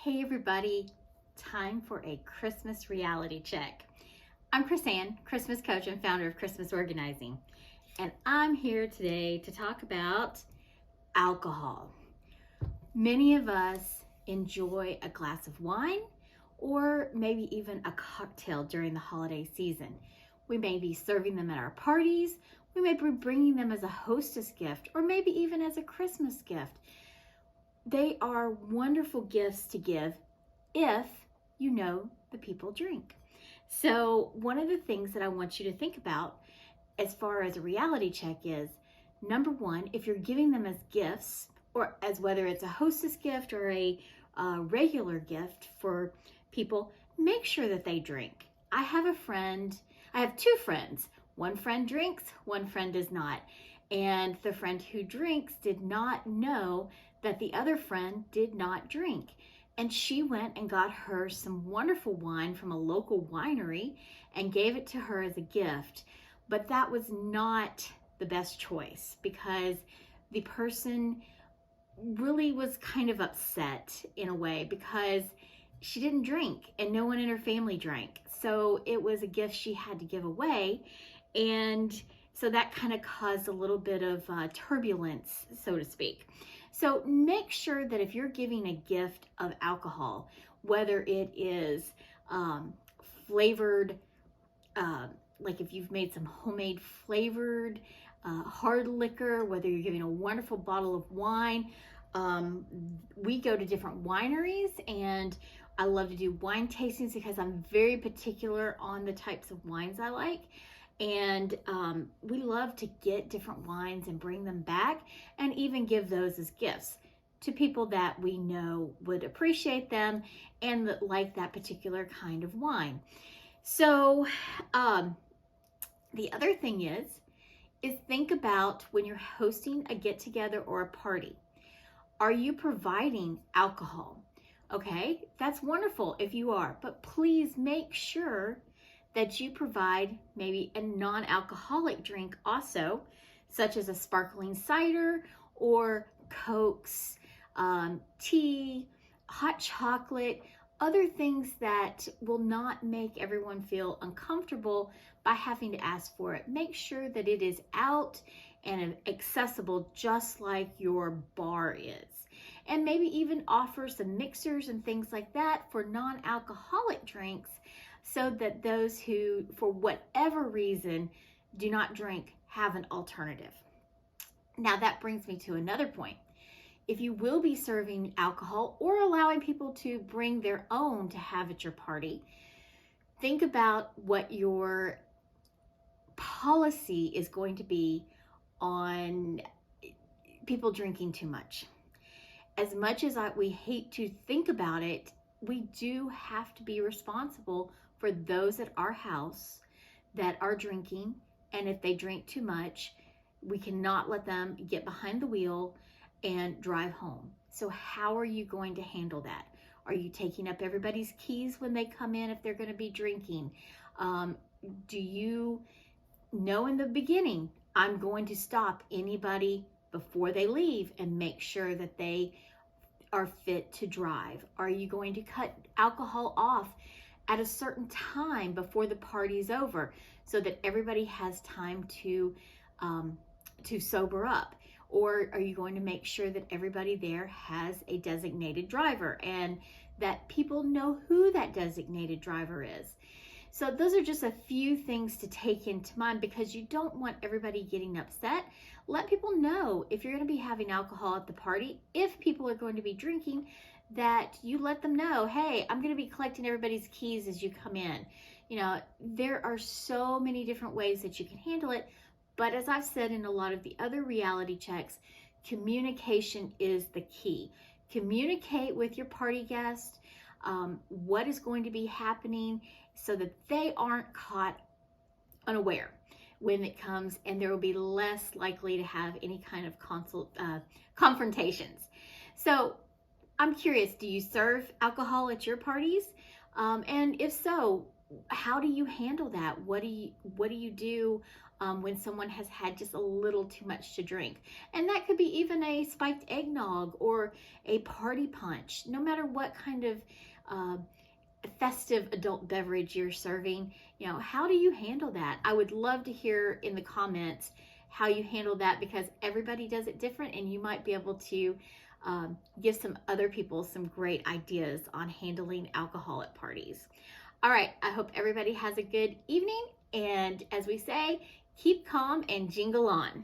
Hey everybody, time for a Christmas reality check. I'm Chris-Ann, Christmas coach and founder of Christmas Organizing, and I'm here today to talk about alcohol. Many of us enjoy a glass of wine or maybe even a cocktail during the holiday season. We may be serving them at our parties, we may be bringing them as a hostess gift, or maybe even as a Christmas gift. They are wonderful gifts to give if you know the people drink. So one of the things that I want you to think about as far as a reality check is, number one, if you're giving them as gifts, or as whether it's a hostess gift or a regular gift for people, make sure that they drink. I have two friends. One friend drinks, one friend does not. And the friend who drinks did not know that the other friend did not drink. And she went and got her some wonderful wine from a local winery and gave it to her as a gift. But that was not the best choice because the person really was kind of upset in a way because she didn't drink and no one in her family drank. So it was a gift she had to give away. And so that kind of caused a little bit of turbulence, so to speak. So make sure that if you're giving a gift of alcohol, whether it is flavored, like if you've made some homemade flavored hard liquor, whether you're giving a wonderful bottle of wine, we go to different wineries and I love to do wine tastings because I'm very particular on the types of wines I like. And we love to get different wines and bring them back and even give those as gifts to people that we know would appreciate them and that like that particular kind of wine. So the other thing is think about when you're hosting a get-together or a party. Are you providing alcohol? Okay, that's wonderful if you are, but please make sure that you provide maybe a non-alcoholic drink also, such as a sparkling cider or Cokes, tea, hot chocolate, other things that will not make everyone feel uncomfortable by having to ask for it. Make sure that it is out and accessible just like your bar is. And maybe even offer some mixers and things like that for non-alcoholic drinks so that those who, for whatever reason, do not drink have an alternative. Now that brings me to another point. If you will be serving alcohol or allowing people to bring their own to have at your party, think about what your policy is going to be on people drinking too much. As much as we hate to think about it, we do have to be responsible for those at our house that are drinking, and if they drink too much, we cannot let them get behind the wheel and drive home. So how are you going to handle that? Are you taking up everybody's keys when they come in if they're going to be drinking? Do you know in the beginning, I'm going to stop anybody before they leave and make sure that they are fit to drive? Are you going to cut alcohol off at a certain time before the party's over so that everybody has time to sober up? Or are you going to make sure that everybody there has a designated driver and that people know who that designated driver is? So those are just a few things to take into mind because you don't want everybody getting upset. Let people know if you're going to be having alcohol at the party, if people are going to be drinking, that you let them know, hey, I'm going to be collecting everybody's keys as you come in. You know, there are so many different ways that you can handle it. But as I've said in a lot of the other reality checks, communication is the key. Communicate with your party guest what is going to be happening so that they aren't caught unaware when it comes, and there will be less likely to have any kind of confrontations. So I'm curious, do you serve alcohol at your parties? And if so, how do you handle that? What do you do when someone has had just a little too much to drink. And that could be even a spiked eggnog or a party punch. No matter what kind of festive adult beverage you're serving, how do you handle that? I would love to hear in the comments how you handle that, because everybody does it different, and you might be able to give some other people some great ideas on handling alcohol at parties. All right, I hope everybody has a good evening, and as we say, keep calm and jingle on.